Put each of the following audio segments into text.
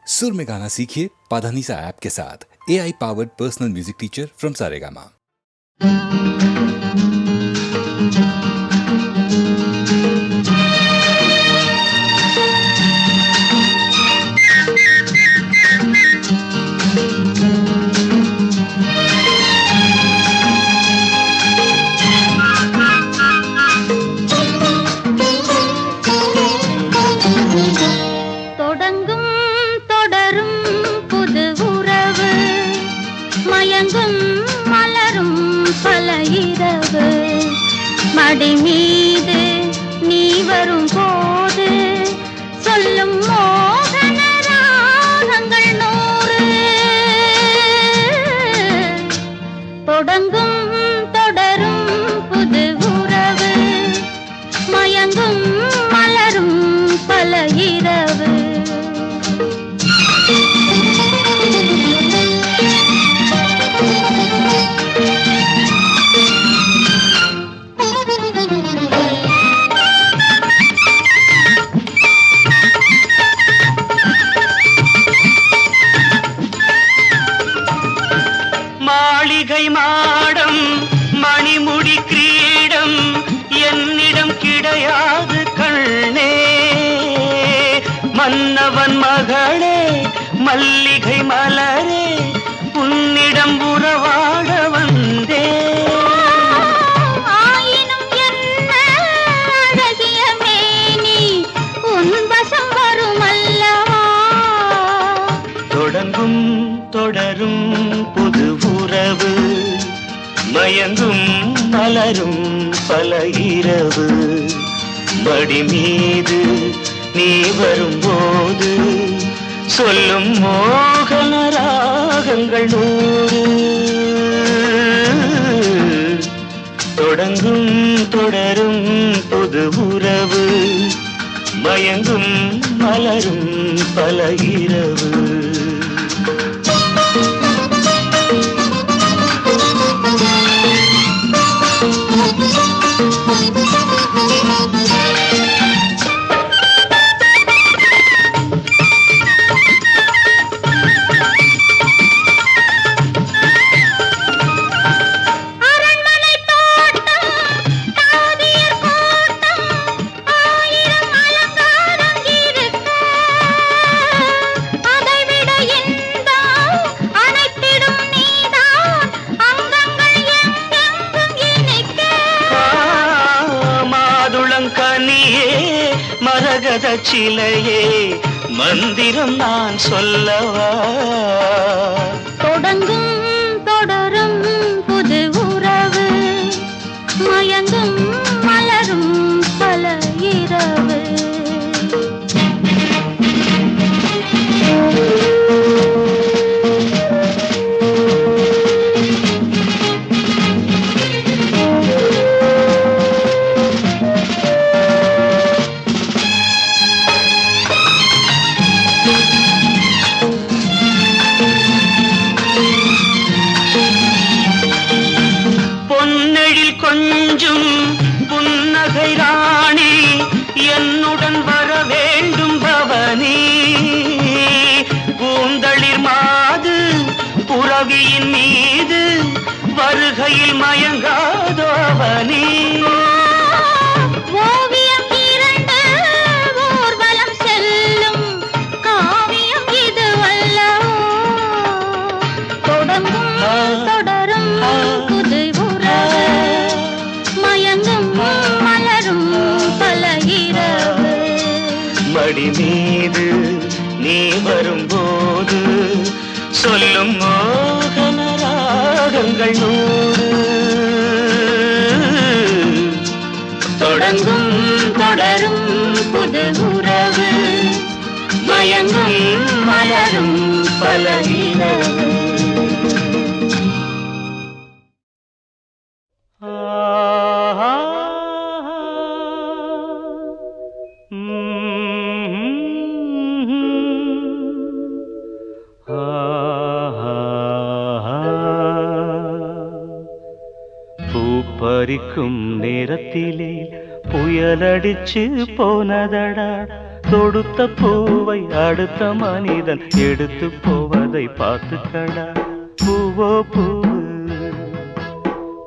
सुर में गाना सीखिए पाधानीसा ऐप के साथ। AI powered personal music teacher from Saregama. மடி மீது நீ வரும் போது சொல்லும் மோகன ராகங்கள் 100 தொடங்கும் தொடரும் புது உறவு மயங்கும் மலரும் பல இரவு மாடம் மணிமுடி கிரீடம் என்னிடம் கிடையாது கண்ணே மன்னவன் மகளே மல்லிகை மலரே உன்னிடம் உறவாட வந்தே ஆயினும் என்ன அழகிய மேனி உன் வசம் வருமல்லவா தொடங்கும் தொடரும் புது உறவு மயங்கும் மலரும் பல இரவு மடி மீது நீ வரும்போது சொல்லும் மோகன ராகங்கள் 100 தொடங்கும் தொடரும் புது உறவு மயங்கும் மலரும் பல இரவு மரகத சிலையே மந்திரம் நான் சொல்லவா தொடங்கும் தொடரும் புது உறவு மயங்கும் மலரும் பல இரவு கொஞ்சம் புன்னகை ராணி என்னுடன் வர வேண்டும் பவனி பூந்தளிர் மாது புரவியின் மீது வருகையில் மயங்காதோ அவனி ஓவியம் இரண்டு ஊர்வலம் செல்லும் காவியம் இது வல்லவோ தொடங்கும் தொடரும் புது உறவு மயங்கும் மலரும் பல இரவு மடி மீது நீ வரும்போது சொல்லும் மோகன ராகங்கள் 100 தொடங்கும் தொடரும் புது உறவு மயங்கும் மலரும் பல இரவு பறிக்கும் நேரத்திலே புயலடிச்சு போனதடா தொடுத்த பூவை அடுத்த மனிதன் எடுத்து போவதை பார்த்துக்கடா. பூவோ பூவு,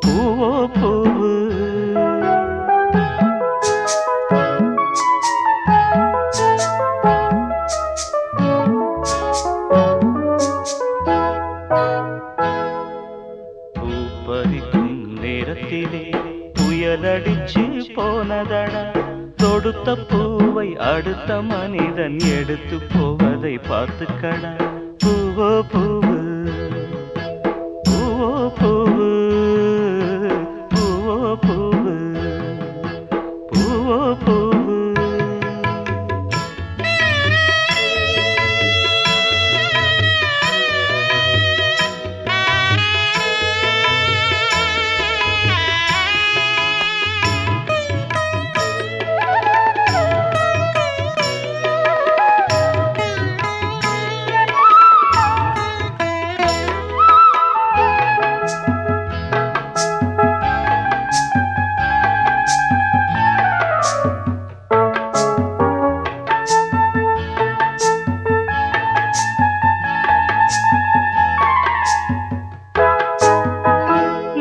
பூவோ பூவு. பூப்பறிக்கும் நேரத்திலே புயலடிச்சு போனதடா. தொடுத்த பூவை அடுத்த மனிதன் எடுத்து போவதை பார்த்துக்கடா. பூவோ பூவு, பூவோ பூவு, பூவோ பூவு, பூவோ பூவு.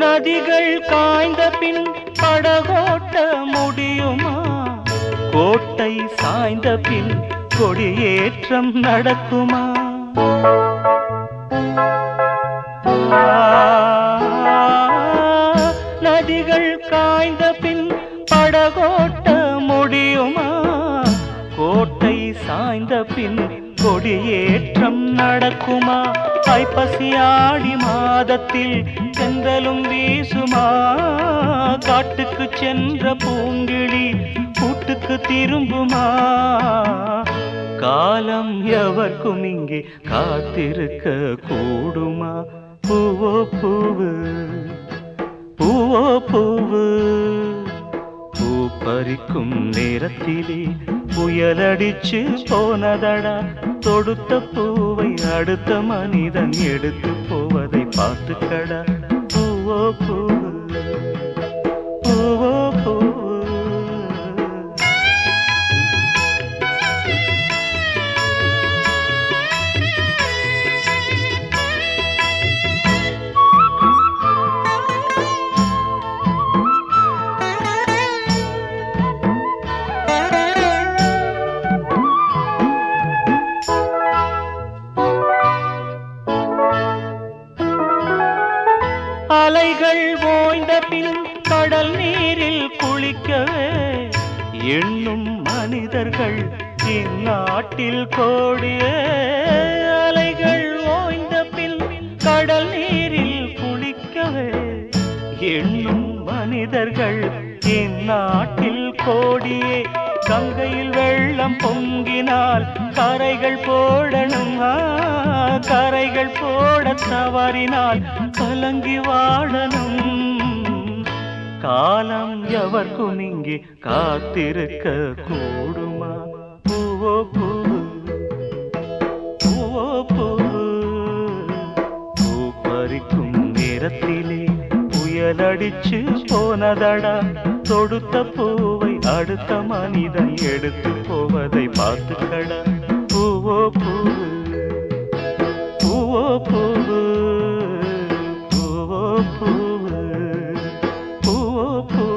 நதிகள் காய்ந்த பின் படகோட்ட முடியுமா? கோட்டை சாய்ந்த பின் கொடியேற்றம் நடக்குமா? நதிகள் காய்ந்த பின் படகோட்ட முடியுமா? கோட்டை சாய்ந்த பின் கொடியேற்றம் நடக்குமா? ஐப்பசியாடி மாதத்தில் சென்றலும் வீசுமா? காட்டுக்கு சென்ற பூங்கிழி கூட்டுக்கு திரும்புமா? காலம் எவர்க்கும் இங்கே காத்திருக்க கூடுமா? பூவோ பூவு, பூவோ பூவு. பூ பறிக்கும் நேரத்திலே புயலடிச்சு போனதடா. தொடுத்த பூவை அடுத்த மனிதன் எடுத்து போவதை பார்த்துக்கடா. பூவோ பூவு, பூவோ பூவு. அலைகள் ஓய்ந்த பின் கடல் நீரில் குளிக்கவே எண்ணும் மனிதர்கள் இந்நாட்டில் கோடியே. அலைகள் ஓய்ந்த பின் கடல் நீரில் குளிக்கவே எண்ணும் மனிதர்கள் இந்நாட்டில் கோடியே. கங்கையில் வெள்ளம் பொங்கினால் கரைகள் போடணும். கரைகள் போட தவறினால் கலங்கி வாழணும். காலம் எவர்க்கும் இங்கே காத்திருக்க கூடுமா? பூவோ பூவு, பூவோ பூவு. பூ பறிக்கும் நேரத்திலே புயலடிச்சு போனதடா. தொடுத்த பூவை அடுத்த மனிதன் எடுத்து போவதை பார்த்துக்கடா. பூவோ பூவு, பூவோ பூவு, பூவோ பூவு, பூவோ பூவு.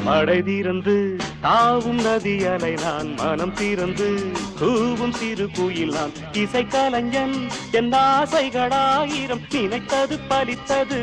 மடை தீரந்து தாவும் நதி அலை நான், மனம் தீரந்து கூவும் சிறு குயில் நான். இசை கலைஞன் என் ஆசைகளாயிரம் நினைத்தது பலித்தது.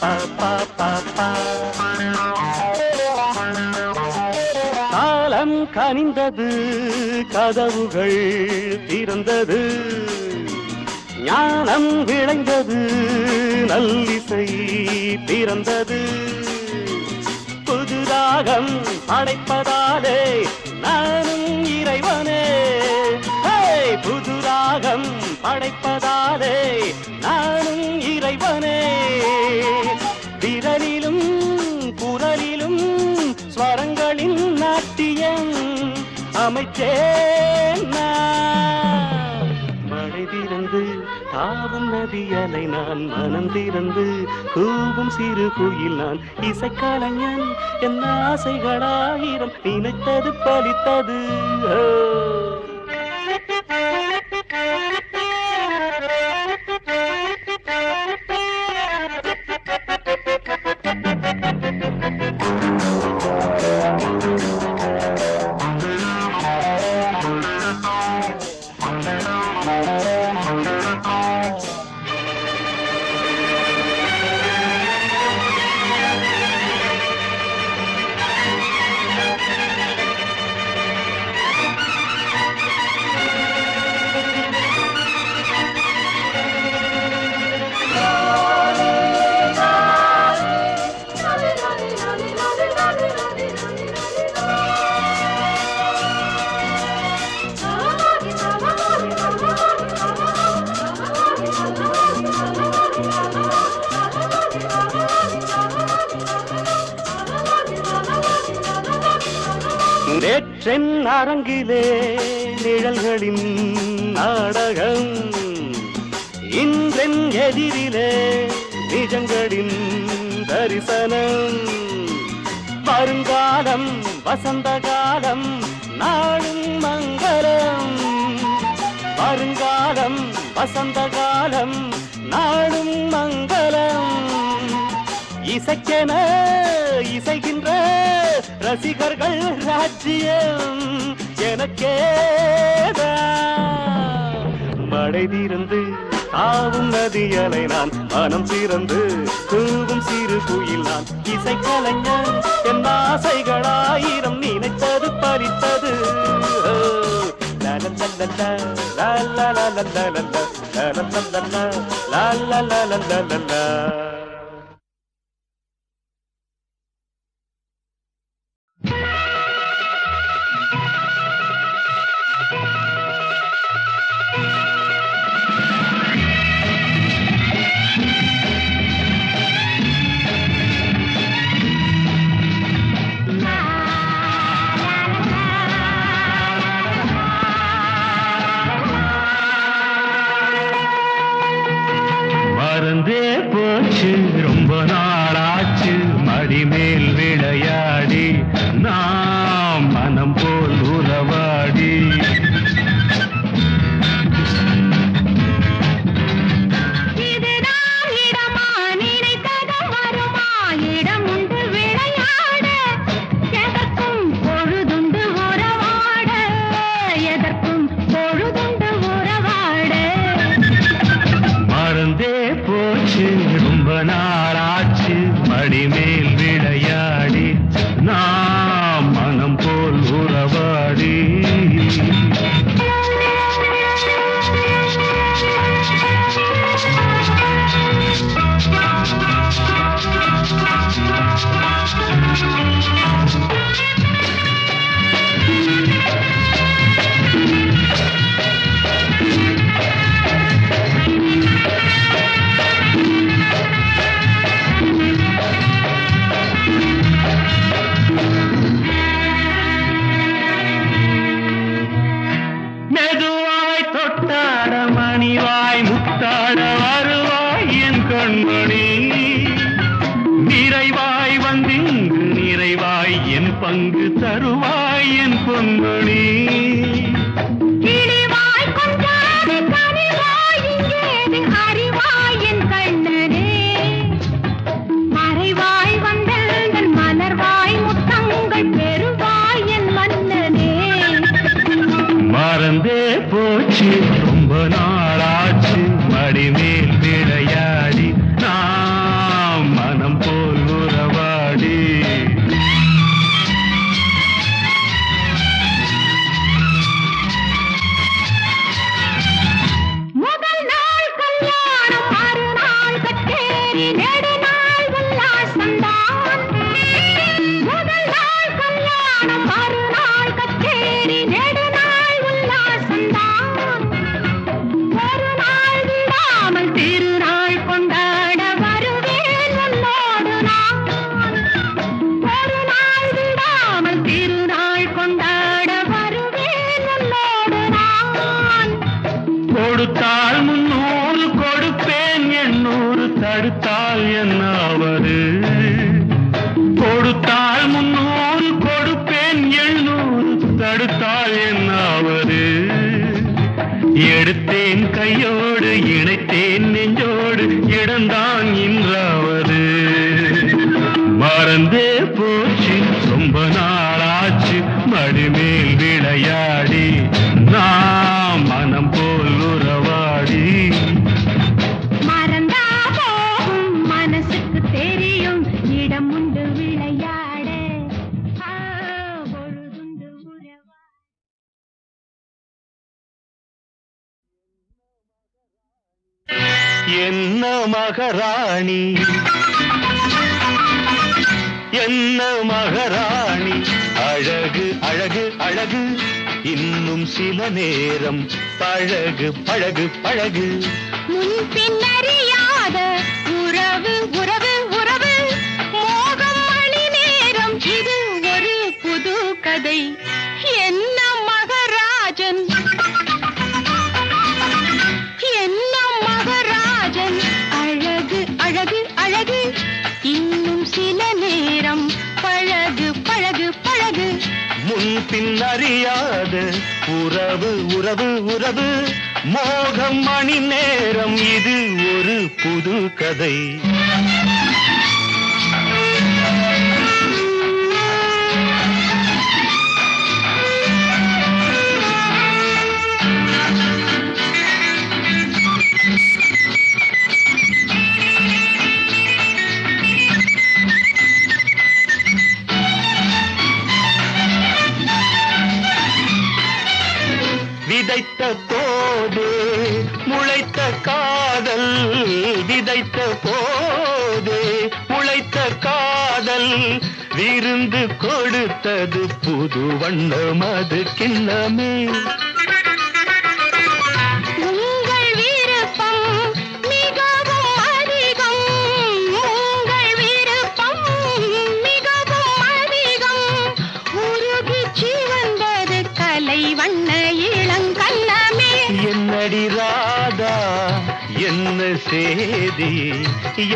பா பா பா பா. காலம் கனிந்தது, கதவுகள் திறந்தது, ஞானம் விளைந்தது, நல்லிசை பிறந்தது. புது ராகம் படைப்பதாலே நானும் இறைவனே. புது ராகம் படைப்பதாலே நானும் இறைவனே. விரலிலும் குரலிலும் ஸ்வரங்களின் நாட்டியம் அமைச்சேன் நான். மழை திறந்து தாவும் நதியலை நான், மனம் திறந்து கூவும் சிறு குயில் நான். இசைக்கலைஞன் என் ஆசைகளாயிரம், நினைத்தது பலித்தது. நேற்றென் அரங்கிலே நிழல்களின் நாடகம், இன்றென் எதிரிலே நிஜங்களின் தரிசனம். வருங்காலம் வசந்த காலம் நாளும் மங்களம். வருங்காலம் வசந்த காலம் நாளும் மங்களம். இசைக்கென இசைகின்ற ரசிகர்கள் ராஜ்யம் எனக்கேதான். மழை திறந்து தாவும் நதியலை நான், மனம் திறந்து கூவும் சிறு குயில் நான். இசைக்கலைஞன் என் ஆசைகளாயிரம், நினைத்தது பறித்தது. மறந்தே போச்சு ரொம்ப நாளாச்சு, மடிமேல் விளையாடி நாம் மனம் போல் உறவாடி. இதுதான் இடமா, நினைத்ததும் வருமா, இடம் உண்டு விளையாட, எதற்கும் பொழுதுண்டு உறவாட, எதற்கும் பொழுதுண்டு உறவாட. மறந்தே போச்சு ரொம்ப நாளாச்சு, மடிமேல் விளையாடி நாம் மனம் போல் உறவாடி. மெதுவாய் தொட்டாட மணிவாய் முத்தாட வருவாய் என் கண்மணி. நிறைவாய் வந்திங்கு நிறைவாய் என் பங்கு தருவாய் என் பொன்மணி. கிளிவாய் கொண்டாடி கனிவாய் இங்கேது அறிவாய் என் கண்ணனே. மறைவாய் வந்தெந்தன் மலர்வாய் முத்தங்கள் பெறுவாய் என் மன்னனே. மறந்தே போச்சு ரொம்ப நாளாச்சு, மடிமேல் விளையாடி நான் கச்சேரி நெடுநாள் உல்லாசந்தான். முதல் நாள் கல்யாணம் மறுநாள் கச்சேரி நெடுநாள் உல்லாசந்தான். ஒரு நாள் விடாமல் திருநாள் கொண்டாட வருவேன் உன்னோடு நான். ஒரு நாள் விடாமல் திருநாள் கொண்டாட வருவேன் உன்னோடு நான். கொடுத்தால் 300 கொடுப்பேன் 800 தடுத்தால் என்னாவது கொடுத்தால் 300 கொடுப்பேன் 800 தடுத்தால் என்னாவது எடுத்தேன் கையோடு இணைத்தேன் நெஞ்சோடு இடந்தான் இன்றாவது மறந்தே போச்சு ரொம்ப நாளாச்சு மடிமேல் விளையாடி நாம் மனம் போல் உறவாடி மறந்தா போகும் மனசுக்கு தெரியும் இடம் உண்டு விளையாட. பொழுதுண்டு உறவா. என்ன மகாராணி என்ன மகாராணி அழகு அழகு அழகு இன்னும் சில நேரம் பழகு பழகு பழகு முன் பின்னறியாத உறவு உறவு உறவு மோகம் மணி நேரம் இது ஒரு புது கதை. என்ன மகராஜன் என்ன மகராஜன் அழகு அழகு அழகு இன்னும் சில நேரம் பழகு பழகு பழகு முன் பின் அறியாத உறவு உறவு உறவு மோகம் மணி நேரம் இது ஒரு புது கதை. விதைத்த போதே முளைத்த காதல் விதைத்த போதே முளைத்த காதல் விருந்து கொடுத்தது புது வண்ணம் அது கிண்ணமே. உங்கள் விருப்பம் மிகவும் அதிகம். உங்கள் விருப்பம் மிகவும் அதிகம். உருகி சிவந்தது கலை வண்ண இளங்கண்ணமே. என்னடி ராதா என்ன சேதி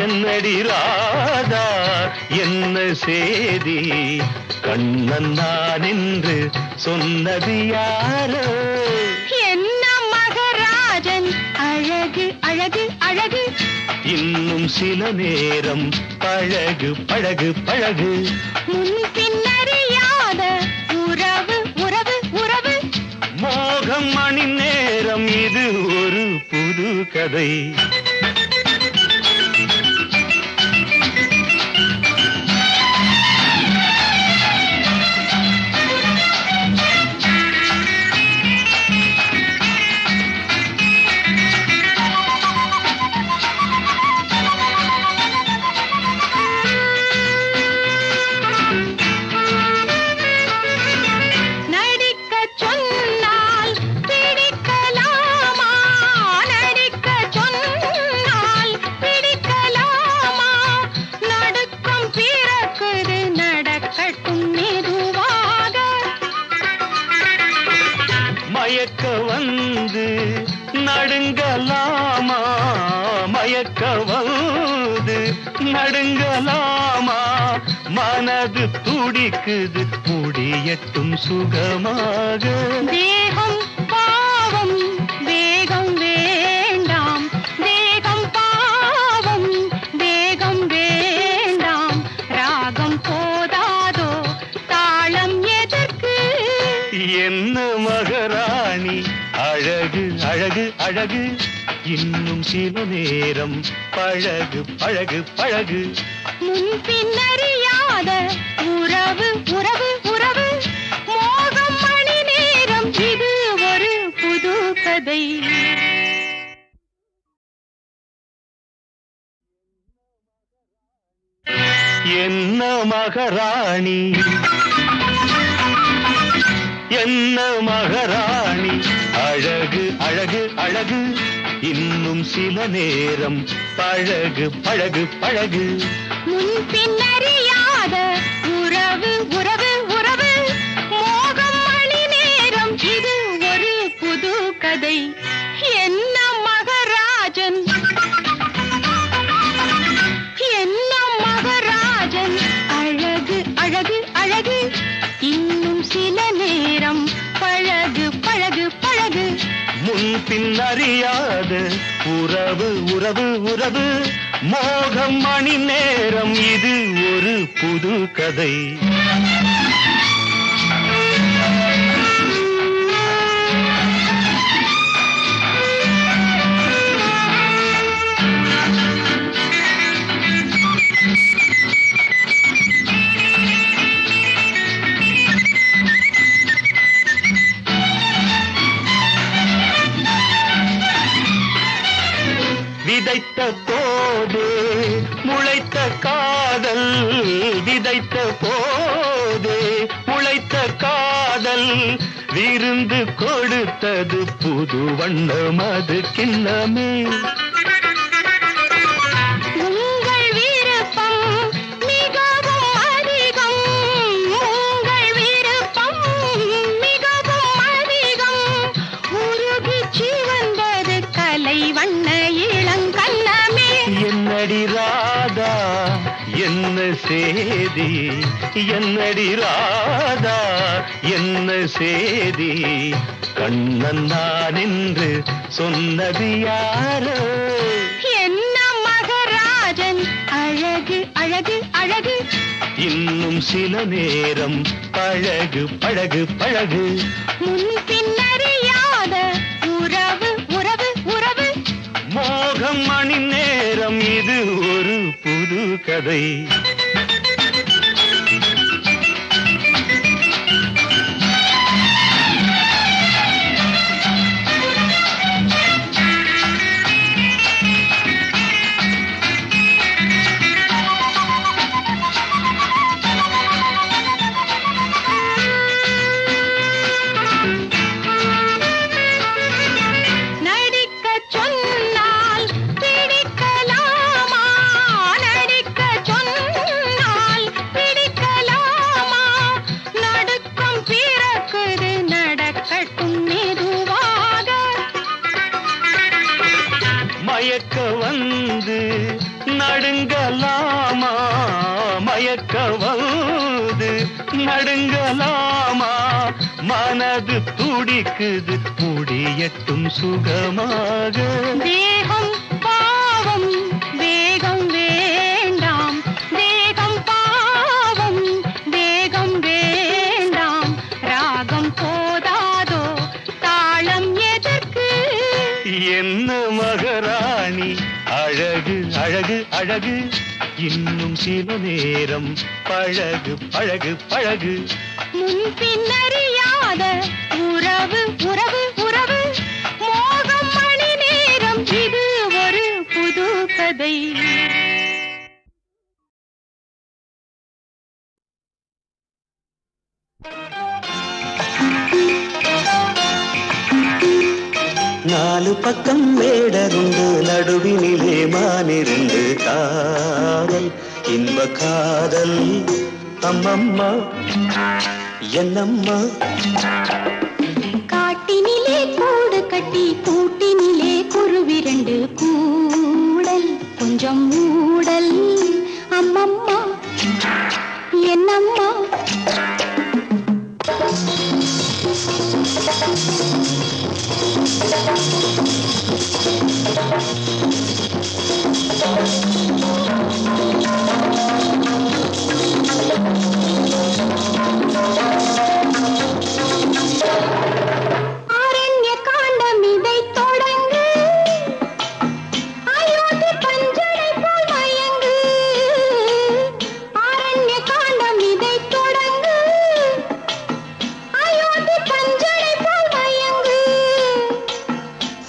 என்னடி ராதா என்ன சேதி கண்ணன் நான் என்று சொன்னது யாரோ. என்ன மகராஜன் அழகு அழகு அழகு இன்னும் சில நேரம் பழகு பழகு பழகு முன் பின்னறியாத உறவு உறவு உறவு மோகம் மணி நேரம் இது ஒரு புது கதை. நடிக்கச் சொன்னால் பிடிக்கலாமா? நடிக்கச் சொன்னால் பிடிக்கலாமா? நடுக்கம் பிறக்குது நடக்கட்டும் மெதுவாக. மயக்க வந்து நடுங்கலாமா மயக்க வந்து நடுங்கலாமா மனது துடிக்குது முடியட்டும் சுகமாக. தேகம் பாவம் வேகம் வேண்டாம். தேகம் பாவம் வேகம் வேண்டாம். ராகம் போதாதோ தாளம் எதற்கு? என்ன மகாராணி அழகு அழகு அழகு இன்னும் சில நேரம் பழகு பழகு பழகு முன் பின்னறியாத உறவு உறவு உறவு மோகம் மணி நேரம் இது ஒரு புது கதை. என்ன மகாராணி என்ன மகாராணி அழகு அழகு அழகு இன்னும் சில நேரம் பழகு பழகு பழகு முன் பின்னறியாத உறவு உறவு உறவு மோகம் மணி நேரம் இது ஒரு புது கதை என்ன மகராஜன் என்ன மகராஜன் அழகு அழகு அழகு இன்னும் சில நேரம் பழகு பழகு பழகு முன் பின்னறியாத உறவு உறவு உறவு மோகம் மணி நேரம் இது ஒரு புது கதை விதைத்த போதே முளைத்த காதல் விதைத்த போதே முளைத்த காதல் விருந்து கொடுத்தது புது வண்ணம் அது கிண்ணமே உங்கள் விருப்பம் மிகவும் அதிகம் உங்கள் விருப்பம் மிகவும் அதிகம் உருகி சிவந்தது கலை வண்ண இளங்கண்ணமே என்னடி ராதா என்ன சேதி என்னடி ராதா என்ன சேதி கண்ணன் நான் என்று சொன்னது யாரோ என்ன மகராஜன் அழகு அழகு அழகு இன்னும் சில நேரம் பழகு பழகு பழகு முன் பின்னறியாத உறவு உறவு உறவு மோகம் மணி நேரம் இது ஒரு புது கதை நடிக்கச் சொன்னால் பிடிக்கலாமா நடிக்கச் சொன்னால் பிடிக்கலாமா நடுக்கம் பிறக்குது நடக்கட்டும் மெதுவாக மயக்க வந்து நடுங்கலாமா மயக்க வந்து நடுங்கலாமா மனது துடிக்குது முடியட்டும் சுகமாக தேகம் பாவம் வேகம் வேண்டாம் தேகம் பாவம் வேகம் வேண்டாம் ராகம் போதாதோ தாளம் எதற்கு என்ன மகாராணி அழகு அழகு அழகு இன்னும் சில நேரம் பழகு பழகு பழகு முன் பின்னறியாத உறவு உறவு உறவு மோகம் மணி நேரம் இது ஒரு புது கதை நாலு பக்கம் மேடருண்டு நடுவினிலே மானிருந்து காதல் இன்ப காதல் அம்மம்மா என்னம்மா காட்டினிலே கூடு கட்டி கூட்டினிலே குருவிரண்டு கூடல் கொஞ்சம் ஊடல் அம்மம்மா என்னம்மா ஆரண்ய காண்டம் இதை தொடங்கு அயோத்தி பஞ்சனை போல் மயங்கு ஆரண்ய காண்டம் இதை தொடங்கு அயோத்தி பஞ்சனை போல் மயங்கு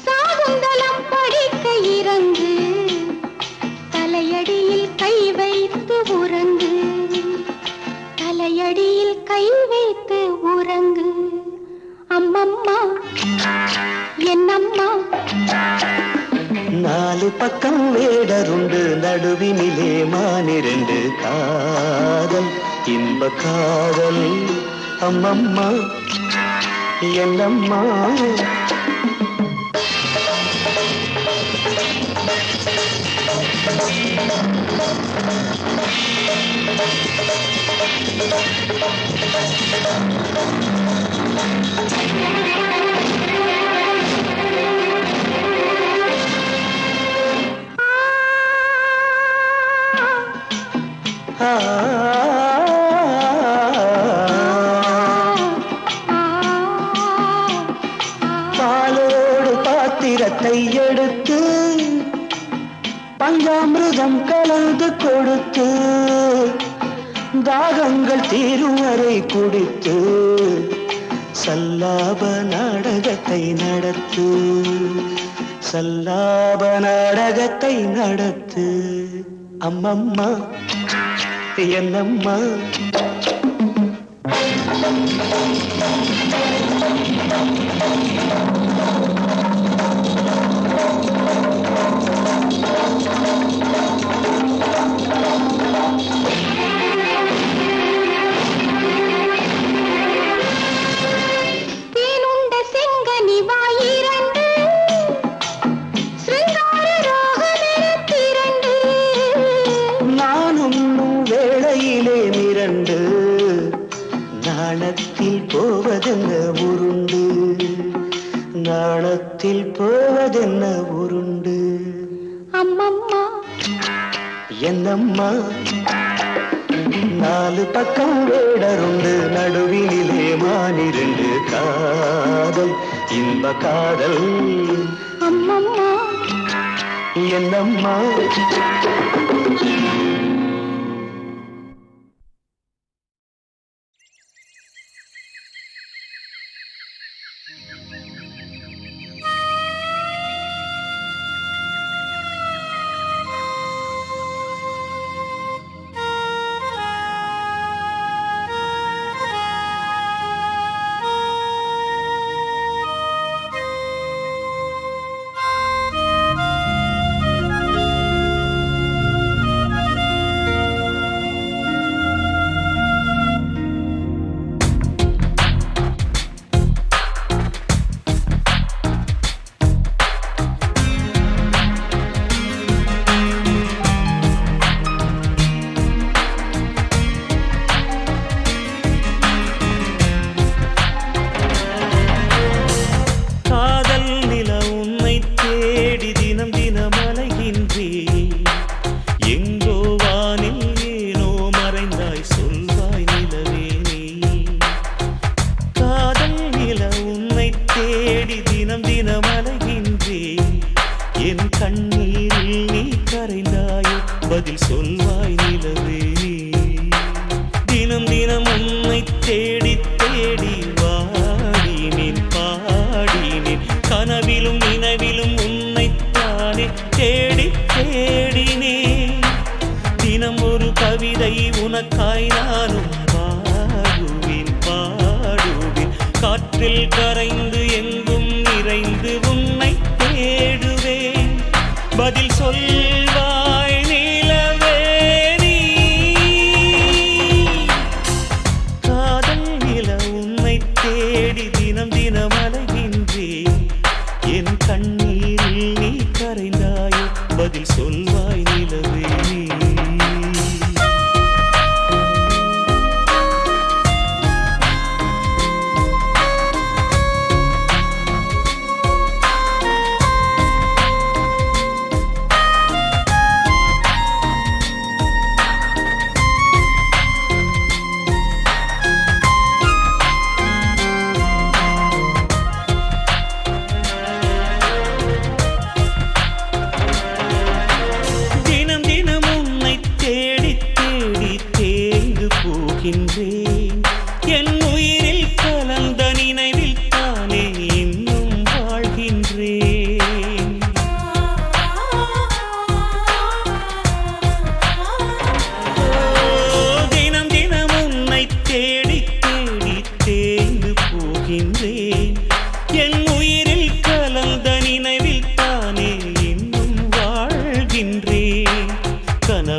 சாகுந்தலம் படிக்க இறங்கு தலையடியில் கை வைத்து உறங்கு தலையடியில் கை வைத்து உறங்கு அம்மம்மா என்னம்மா நாலு பக்கம் வேடருண்டு நடுவினிலே மானிரண்டு காதல் இன்ப காதல் அம்மம்மா என்னம்மா பாலோடு பாத்திரத்தை எடுத்து பஞ்சாமிருதம் கலந்து கொடுத்து தாகங்கள் தீரும் வரை குடித்து சல்லாப நாடகத்தை நடத்து சல்லாப நாடகத்தை நடத்து அம்மம்மா என்னம்மா தேனுண்ட செங்கனி வாயிரண்டு சிருங்கார ராகமெனத்திரண்டு நானும் வேளையிலே மிரண்டு நாணத்தில் போவதென்ன உருண்டு நாணத்தில் போவதென்ன உருண்டு அம்மம்மா என்னம்மா நாலு பக்கம் வேடருண்டு நடுவினிலே மானிரண்டு காதல் இன்ப காதல் அம்மம்மா என்னம்மா பதில் சொல்வாய் நிலவே நீ. தினம் தினம் உன்னை தேடி தேடி வாடினேன் பாடினேன் கனவிலும் நினைவிலும் உன்னைத்தானே தேடி தேடினேன். தினம் ஒரு கவிதை உனக்காய் நானும் பாடுவேன் பாடுவேன் காற்றில் கரைந்து எங்கும் நிறைந்து உன்னை தேடுவேன். பதில் சொல்வாய் நிலவே நீ. காதல் நில உன்னை தேடி தினம் தினம் அலைகின்றேன். என் கண்ணீரில் நீ கரைந்தாயோ பதில் சொல்வாய் நிலவே நீ.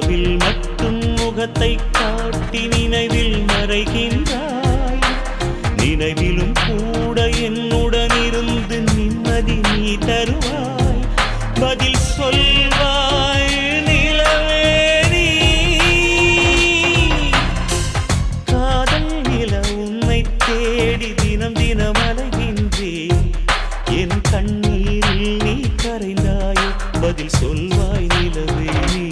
கனவில் மட்டும் முகத்தை காட்டி நினைவில் மறைகின்றாய். நினைவிலும் கூட என்னுடன் இருந்து நிம்மதி நீ தருவாய். பதில் சொல்வாய் நிலவே நீ. காதல் நில உன்னை தேடி தினம் தினம் அலைகின்றேன். என் கண்ணீரில் நீ கரைந்தாயோ பதில் சொல்வாய் நிலவே நீ.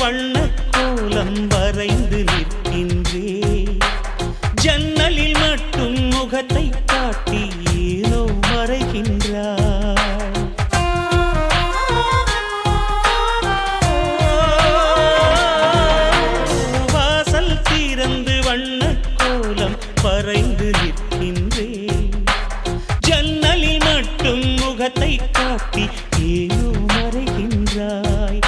வண்ணக்கோலம் வரைந்து நிற்கின்றேன். ஜன்னலில் மட்டும் முகத்தை காட்டி ஏனோ மறைகின்றாய். வாசல் திறந்து வண்ணக்கோலம் வரைந்து நிற்கின்றேன். ஜன்னலில் மட்டும் முகத்தை காட்டி ஏனோ மறைகின்றாய்.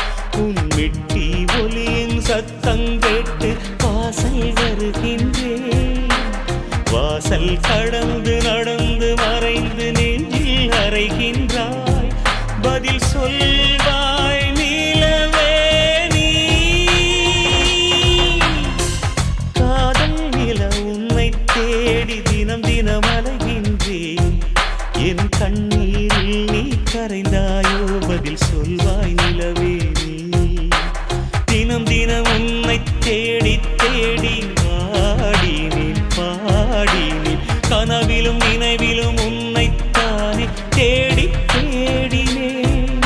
மெட்டி ஒலியின் சத்தம் கேட்டு வாசல் வருகின்றேன். வாசல் கடந்து நடந்து மறைந்து நெஞ்சில் அறைகின்றாய். பதில் சொல்வாய் நிலவே நீ. காதல் நில உன்னை தேடி தினம் தினம் அலைகின்றேன். என் கண்ணீரில் நீ கரைந்தாயோ பதில் சொல்வாய் நிலவே நீ. தினம் தினம் உன்னை தேடி தேடி பாடினேன் பாடினேன். கனவிலும் நினைவிலும் உன்னைத்தானே தேடி தேடினேன்.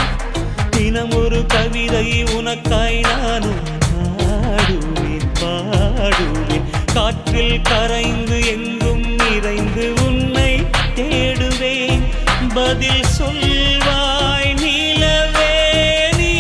தினம் ஒரு கவிதை உனக்காய் நானும் பாடுவேன் பாடுவேன். காற்றில் கரைந்து எங்கும் நிறைந்து உன்னை தேடுவேன். பதில் சொல்வாய் நிலவே நீ.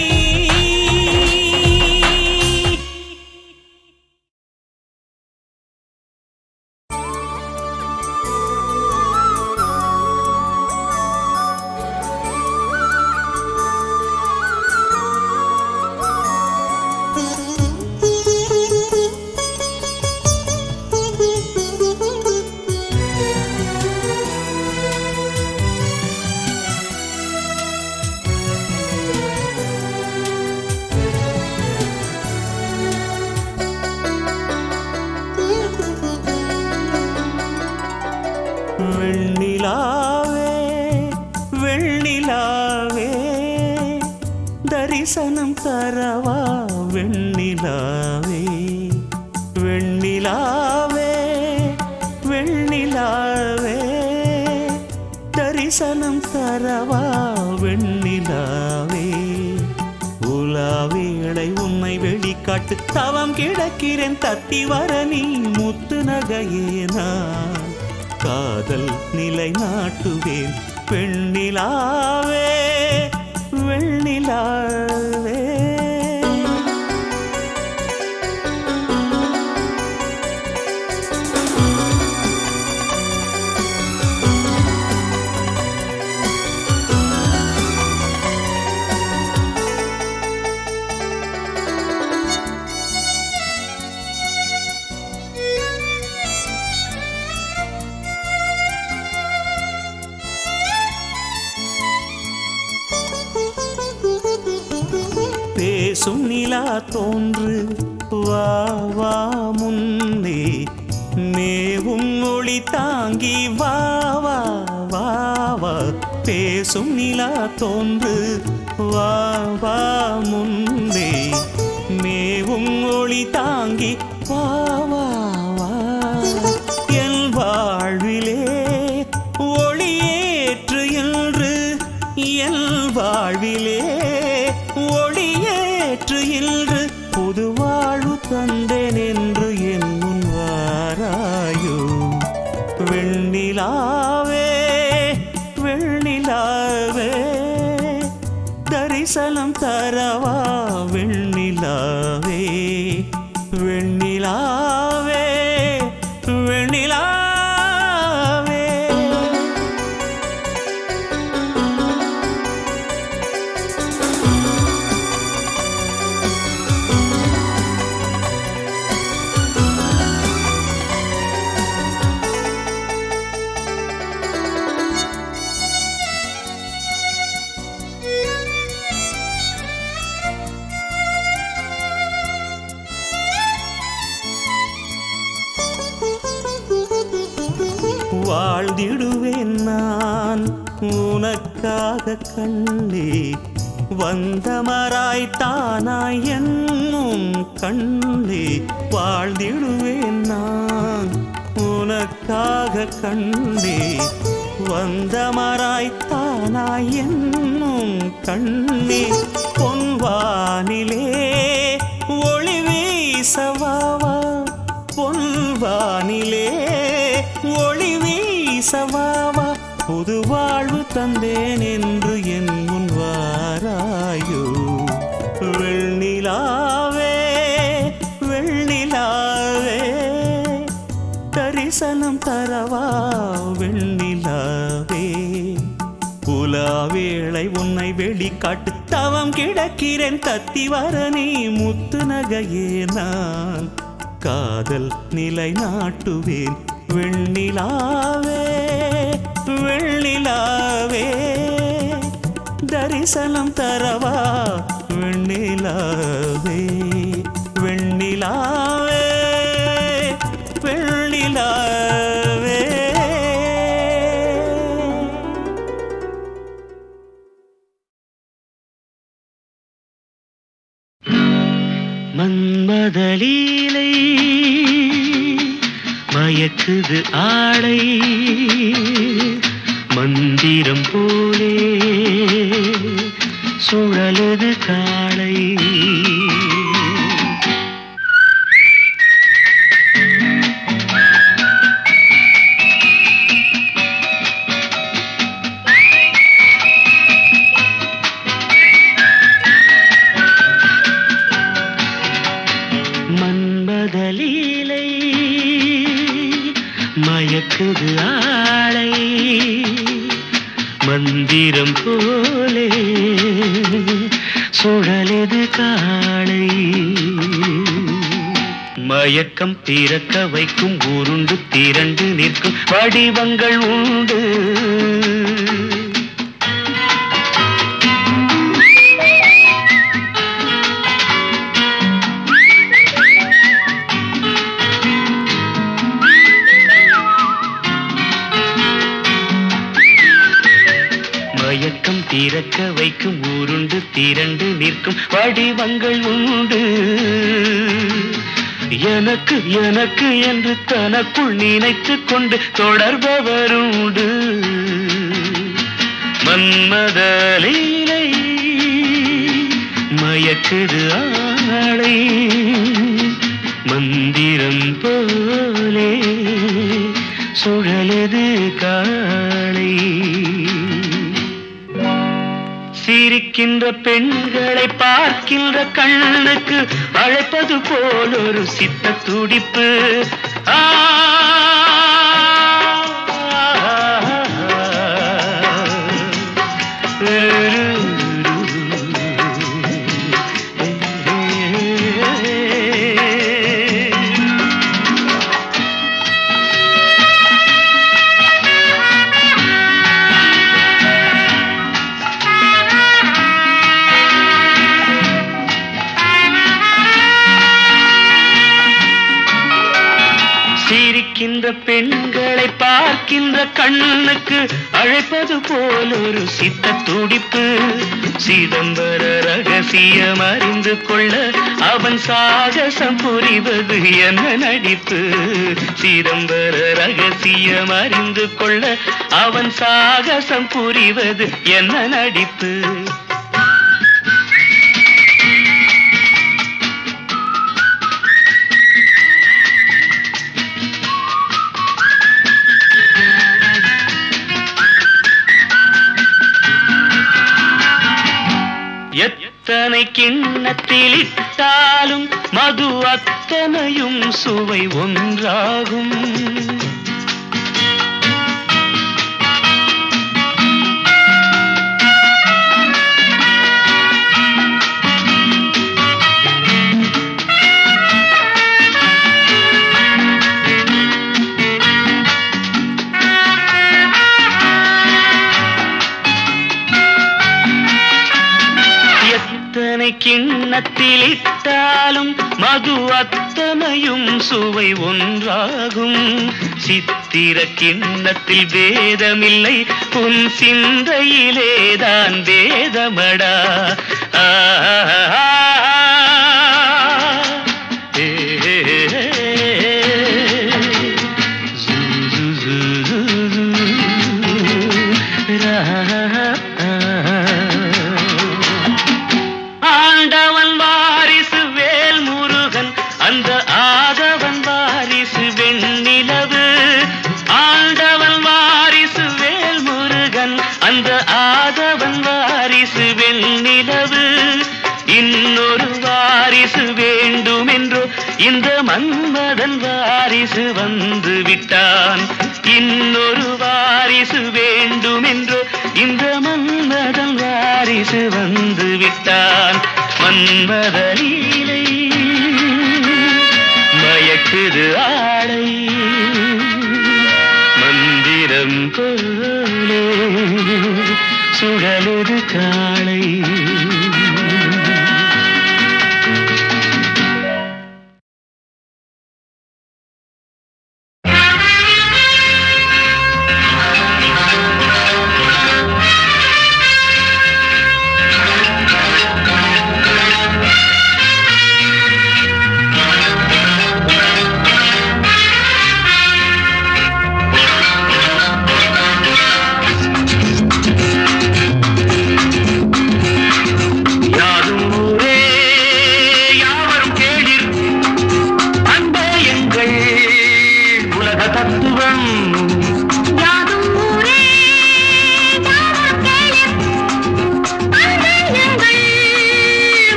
வெண்ணிலாவே வெண்ணிலாவே தரிசனம் தரவா வெண்ணிலாவே. வெண்ணிலாவே வெண்ணிலாவே தரிசனம் தரவா வெண்ணிலாவே. உலாவேளை உன்னை வெளிக்காட்டு தவம் கிடக்கிறேன். தத்தி வர நீ முத்து நகையேனா காதல் நிலை நாட்டுவேன். வெண்ணிலாவே வெண்ணிலாவே. பேசும் நிலா தோன்று வா வா முன்னே. மேவும் ஒளி தாங்கி வா வா வா வா. பேசும் நிலா தோன்று வா வா முன்னே. மேவும் ஒளி தாங்கி வா வா வா. என் வாழ்விலே ஒளியேற்று என்று என் வாழ்விலே ஒளியேற்று என்று புது வாழ்வு தந்தேன் என்று என் முன் வாராயோ. வெண்ணிலாவே வெண்ணிலாவே தரிசனம் தரவா வெண்ணிலாவே வெண்ணிலாவே வெண்ணிலாவே. வாழ்ந்திடுவேன் நான் உனக்காக கண்ணே வந்தமராய்த்தானாய் என்னும் கண்ணே. வாழ்ந்திடுவேன் நான் உனக்காக கண்ணே வந்தமராய்த்தானாய் என்னும் கண்ணே. பொன்வானிலே ஒளி வீசவாவா பொன்வானிலே ஒளி வீசவாவா புது வாழ்வு தந்தேன் என்று என் முன் வாராயோ. வெண்ணிலாவே வெண்ணிலாவே தரிசனம் தரவா வெண்ணிலாவே. புலாவேளை உன்னை வெளிக்காட்டு தவம் கிடக்கிறேன் தத்தி வர நீ முத்து நகையே நான் காதல் நிலை நாட்டுவேன். வெண்ணிலாவே வெண்ணிலாவே தரிசனம் தரவா வெண்ணிலாவே வெண்ணிலாவே வெண்ணிலாவே. மன்மதலீலை மயக்குது ஆளை மந்திரம் போலே சுழலுது காளை. மன்மதலீலை மயக்குது ஆளை மந்திரம் போலே சுழலது காளை. மயக்கம் பிறக்க வைக்கும் உருண்டு திரண்டு நிற்கும் வடிவங்கள் உண்டு. மயக்கம் திறக்க வைக்கும் உருண்டு திரண்டு நிற்கும் வடிவங்கள் உண்டு. எனக்கு எனக்கு என்று தனக்குள் நினைத்துக் கொண்டு தொடர்பவருண்டு. மன்மதலீலை மயக்குது ஆளை மந்திரம் போலே சுழலது காளை. சிரிக்கின்ற பெண்களை பார்க்கின்ற கண்ணுக்கு அழைப்பது போல் ஒரு சித்த துடிப்பு. சிரிக்கின்ற பெண்களை பார்க்கின்ற கண்ணுக்கு அழைப்பது போல் ஒரு சித்த துடிப்பு. சிதம்பர ரகசியம் அறிந்து கொள்ள அவன் சாகசம் புரிவது என்ன நடிப்பு. சிதம்பர ரகசியம் அறிந்து கொள்ள அவன் சாகசம் புரிவது என்ன நடிப்பு. எத்தனை கிண்ணத்தில் இட்டாலும் மது அத்தனையும் சுவை ஒன்றாகும். கிண்ணத்தில் இட்டாலும் மது அத்தனையும் சுவை ஒன்றாகும். சித்திர கிண்ணத்தில் வேதமில்லை உன் சிந்தையிலேதான் வேதமடா. இந்த மன்மதன் வாரிசு வந்து விட்டான். இன்னொரு வாரிசு வேண்டுமென்றோ இந்த மன்மதன் வாரிசு வந்து விட்டான். மன்மத லீலை மயக்குது ஆடை மந்திரம் போலே சுழலுது காளை.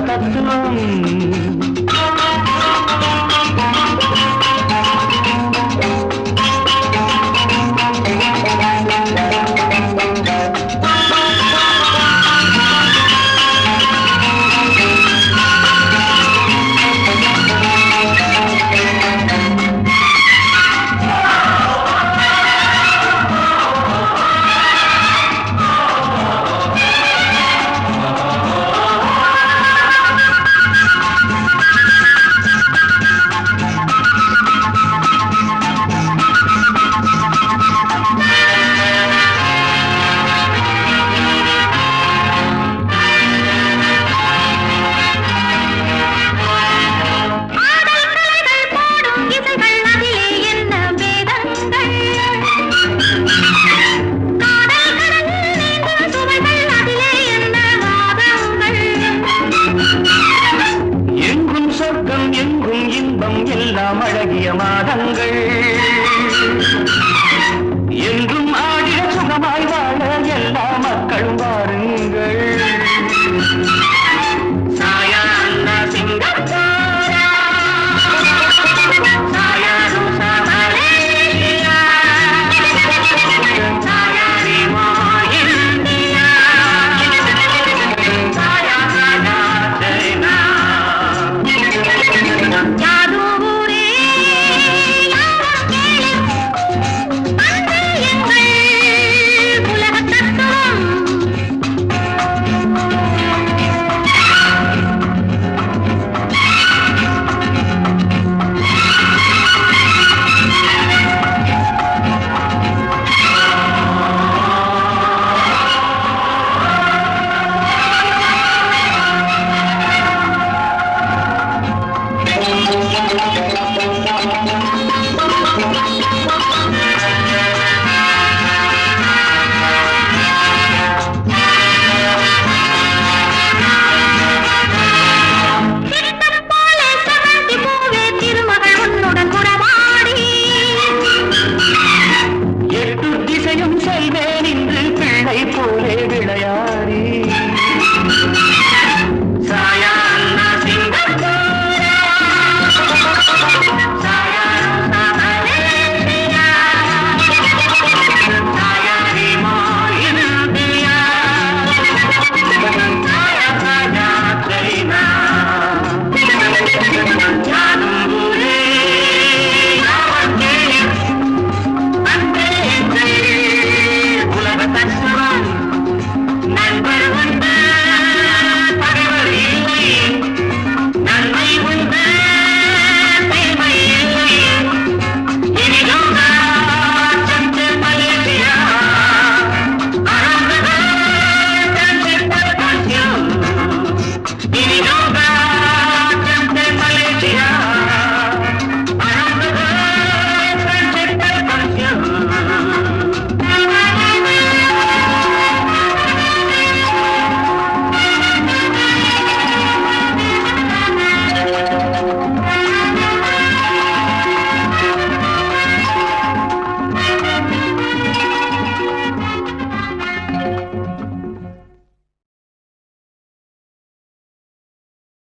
தத்துவம்